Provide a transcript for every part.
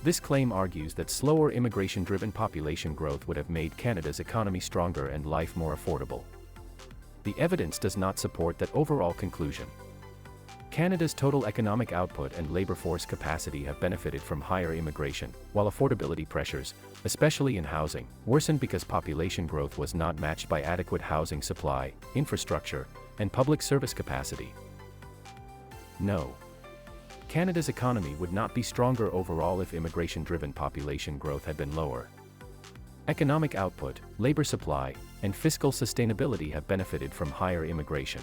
This claim argues that slower immigration-driven population growth would have made Canada's economy stronger and life more affordable. The evidence does not support that overall conclusion. Canada's total economic output and labor force capacity have benefited from higher immigration, while affordability pressures, especially in housing, worsened because population growth was not matched by adequate housing supply, infrastructure, and public service capacity. No. Canada's economy would not be stronger overall if immigration-driven population growth had been lower. Economic output, labor supply, and fiscal sustainability have benefited from higher immigration.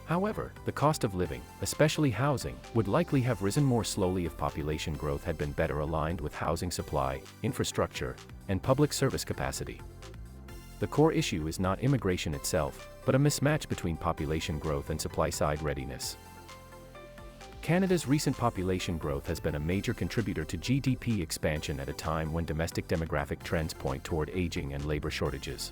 However, the cost of living, especially housing, would likely have risen more slowly if population growth had been better aligned with housing supply, infrastructure, and public service capacity. The core issue is not immigration itself, but a mismatch between population growth and supply-side readiness. Canada's recent population growth has been a major contributor to GDP expansion at a time when domestic demographic trends point toward aging and labor shortages.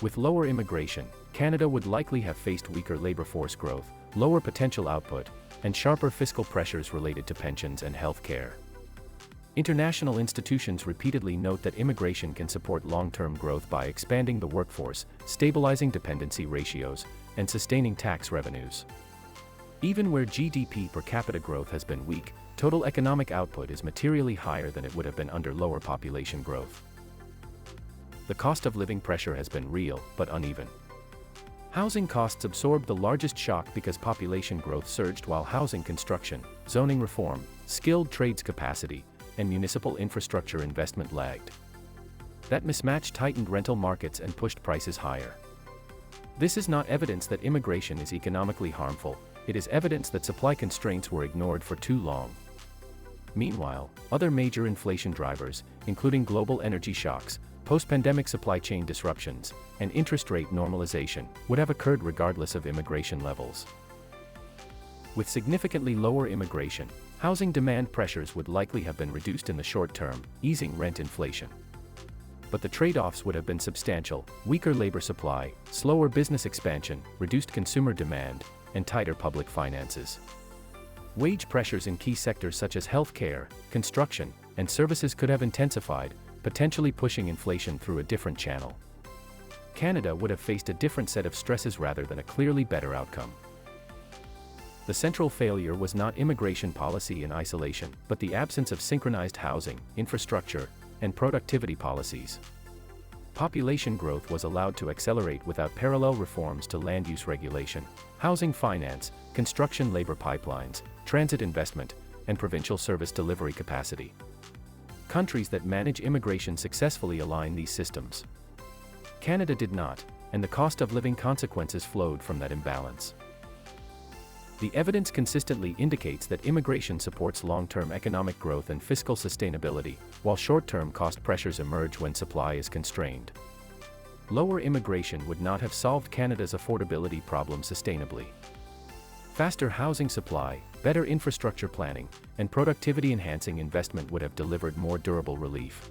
With lower immigration, Canada would likely have faced weaker labor force growth, lower potential output, and sharper fiscal pressures related to pensions and health care. International institutions repeatedly note that immigration can support long-term growth by expanding the workforce, stabilizing dependency ratios, and sustaining tax revenues. Even where GDP per capita growth has been weak, total economic output is materially higher than it would have been under lower population growth. The cost of living pressure has been real, but uneven. Housing costs absorbed the largest shock because population growth surged while housing construction, zoning reform, skilled trades capacity, and municipal infrastructure investment lagged. That mismatch tightened rental markets and pushed prices higher. This is not evidence that immigration is economically harmful, it is evidence that supply constraints were ignored for too long. Meanwhile, other major inflation drivers, including global energy shocks, post-pandemic supply chain disruptions, and interest rate normalization, would have occurred regardless of immigration levels. With significantly lower immigration, housing demand pressures would likely have been reduced in the short term, easing rent inflation. But the trade-offs would have been substantial: weaker labor supply, slower business expansion, reduced consumer demand, and tighter public finances. Wage pressures in key sectors such as healthcare, construction, and services could have intensified, potentially pushing inflation through a different channel. Canada would have faced a different set of stresses rather than a clearly better outcome. The central failure was not immigration policy in isolation, but the absence of synchronized housing, infrastructure, and productivity policies. Population growth was allowed to accelerate without parallel reforms to land use regulation, housing finance, construction labor pipelines, transit investment, and provincial service delivery capacity. Countries that manage immigration successfully align these systems. Canada did not, and the cost of living consequences flowed from that imbalance. The evidence consistently indicates that immigration supports long-term economic growth and fiscal sustainability, while short-term cost pressures emerge when supply is constrained. Lower immigration would not have solved Canada's affordability problem sustainably. Faster housing supply, better infrastructure planning, and productivity-enhancing investment would have delivered more durable relief.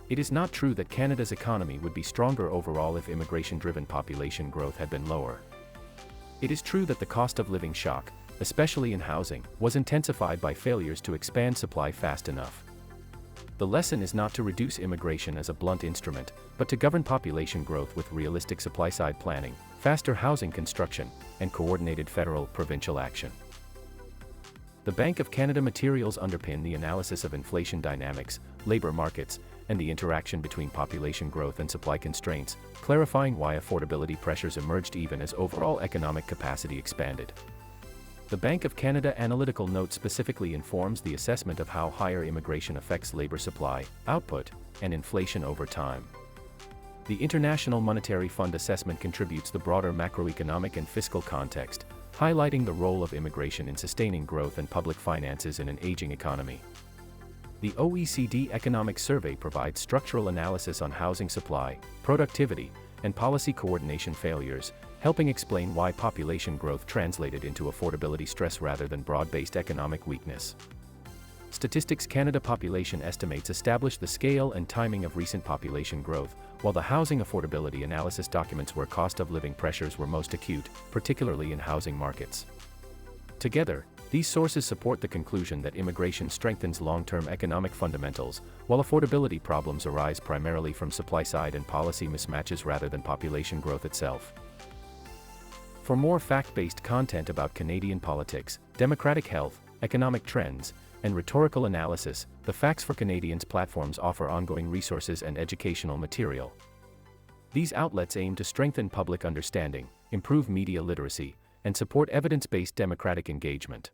It is not true that Canada's economy would be stronger overall if immigration-driven population growth had been lower. It is true that the cost of living shock, especially in housing, was intensified by failures to expand supply fast enough. The lesson is not to reduce immigration as a blunt instrument, but to govern population growth with realistic supply-side planning, faster housing construction, and coordinated federal-provincial action. The Bank of Canada materials underpin the analysis of inflation dynamics, labor markets, and the interaction between population growth and supply constraints, clarifying why affordability pressures emerged even as overall economic capacity expanded. The Bank of Canada analytical note specifically informs the assessment of how higher immigration affects labor supply, output, and inflation over time. The International Monetary Fund assessment contributes the broader macroeconomic and fiscal context, highlighting the role of immigration in sustaining growth and public finances in an aging economy. The OECD Economic Survey provides structural analysis on housing supply, productivity, and policy coordination failures, helping explain why population growth translated into affordability stress rather than broad-based economic weakness. Statistics Canada population estimates establish the scale and timing of recent population growth, while the housing affordability analysis documents where cost of living pressures were most acute, particularly in housing markets. Together, These sources support the conclusion that immigration strengthens long-term economic fundamentals, while affordability problems arise primarily from supply-side and policy mismatches rather than population growth itself. For more fact-based content about Canadian politics, democratic health, economic trends, and rhetorical analysis, the Facts for Canadians platforms offer ongoing resources and educational material. These outlets aim to strengthen public understanding, improve media literacy, and support evidence-based democratic engagement.